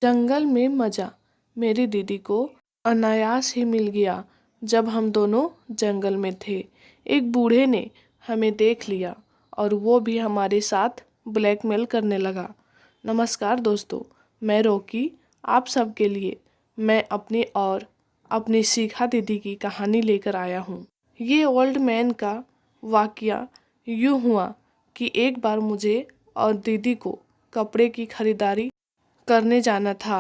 जंगल में मजा मेरी दीदी को अनायास ही मिल गया। जब हम दोनों जंगल में थे, एक बूढ़े ने हमें देख लिया और वो भी हमारे साथ ब्लैकमेल करने लगा। नमस्कार दोस्तों, मैं रॉकी आप सबके लिए मैं अपनी और अपनी शिखा दीदी की कहानी लेकर आया हूँ। ये ओल्ड मैन का वाकया यूँ हुआ कि एक बार मुझे और दीदी को कपड़े की खरीदारी करने जाना था।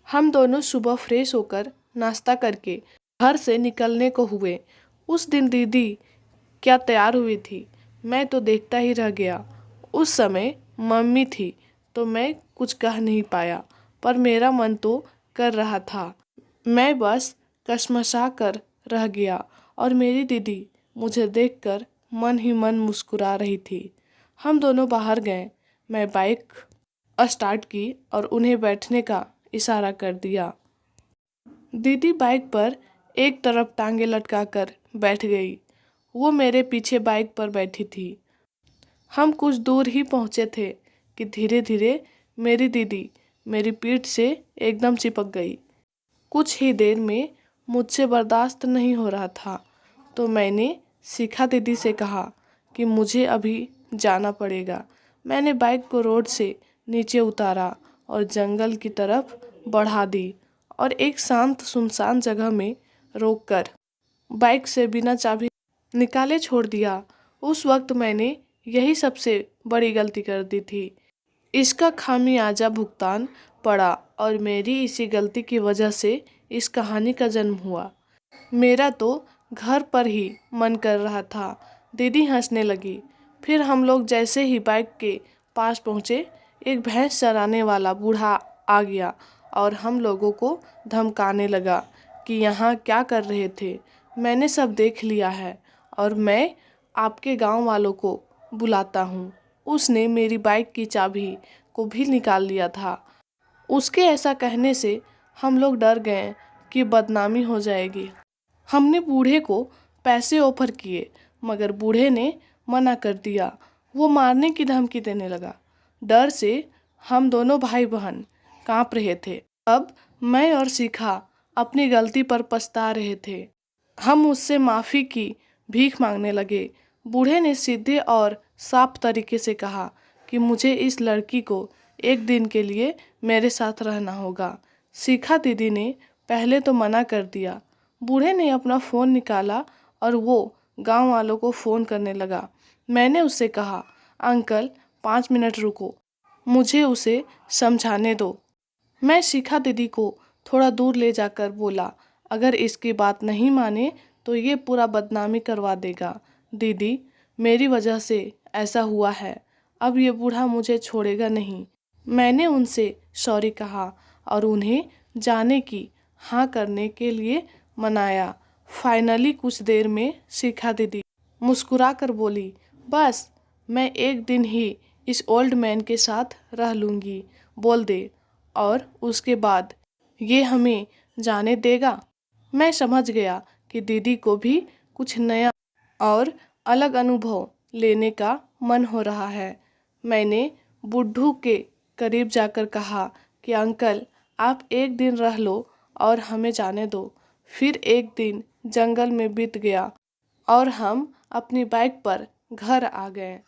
हम दोनों सुबह फ्रेश होकर नाश्ता करके घर से निकलने को हुए। उस दिन दीदी क्या तैयार हुई थी, मैं तो देखता ही रह गया। उस समय मम्मी थी तो मैं कुछ कह नहीं पाया, पर मेरा मन तो कर रहा था। मैं बस कशमशा कर रह गया और मेरी दीदी मुझे देखकर मन ही मन मुस्कुरा रही थी। हम दोनों बाहर गए। मैं बाइक स्टार्ट की और उन्हें बैठने का इशारा कर दिया। दीदी बाइक पर एक तरफ टांगे लटकाकर बैठ गई। वो मेरे पीछे बाइक पर बैठी थी। हम कुछ दूर ही पहुंचे थे कि धीरे धीरे मेरी दीदी मेरी पीठ से एकदम चिपक गई। कुछ ही देर में मुझसे बर्दाश्त नहीं हो रहा था, तो मैंने शिखा दीदी से कहा कि मुझे अभी जाना पड़ेगा। मैंने बाइक को रोड से नीचे उतारा और जंगल की तरफ बढ़ा दी और एक शांत सुनसान जगह में रोककर बाइक से बिना चाबी निकाले छोड़ दिया। उस वक्त मैंने यही सबसे बड़ी गलती कर दी थी। इसका खामियाजा भुगतान पड़ा और मेरी इसी गलती की वजह से इस कहानी का जन्म हुआ। मेरा तो घर पर ही मन कर रहा था। दीदी हंसने लगी। फिर हम लोग जैसे ही बाइक के पास पहुँचे, एक भैंस चराने वाला बूढ़ा आ गया और हम लोगों को धमकाने लगा कि यहाँ क्या कर रहे थे। मैंने सब देख लिया है और मैं आपके गांव वालों को बुलाता हूँ। उसने मेरी बाइक की चाबी को भी निकाल लिया था। उसके ऐसा कहने से हम लोग डर गए कि बदनामी हो जाएगी। हमने बूढ़े को पैसे ऑफर किए, मगर बूढ़े ने मना कर दिया। वो मारने की धमकी देने लगा। डर से हम दोनों भाई बहन कांप रहे थे। अब मैं और शिखा अपनी गलती पर पछता रहे थे। हम उससे माफ़ी की भीख मांगने लगे। बूढ़े ने सीधे और साफ तरीके से कहा कि मुझे इस लड़की को एक दिन के लिए मेरे साथ रहना होगा। शिखा दीदी ने पहले तो मना कर दिया। बूढ़े ने अपना फ़ोन निकाला और वो गांव वालों को फ़ोन करने लगा। मैंने उससे कहा, अंकल 5 मिनट रुको, मुझे उसे समझाने दो। मैं शिखा दीदी को थोड़ा दूर ले जाकर बोला, अगर इसकी बात नहीं माने तो ये पूरा बदनामी करवा देगा। दीदी, मेरी वजह से ऐसा हुआ है, अब ये बूढ़ा मुझे छोड़ेगा नहीं। मैंने उनसे सॉरी कहा और उन्हें जाने की हाँ करने के लिए मनाया। फाइनली कुछ देर में शिखा दीदी मुस्कुरा कर बोली, बस मैं एक दिन ही इस ओल्ड मैन के साथ रह लूँगी, बोल दे, और उसके बाद ये हमें जाने देगा। मैं समझ गया कि दीदी को भी कुछ नया और अलग अनुभव लेने का मन हो रहा है। मैंने बुड्ढू के करीब जाकर कहा कि अंकल, आप एक दिन रह लो और हमें जाने दो। फिर एक दिन जंगल में बीत गया और हम अपनी बाइक पर घर आ गए।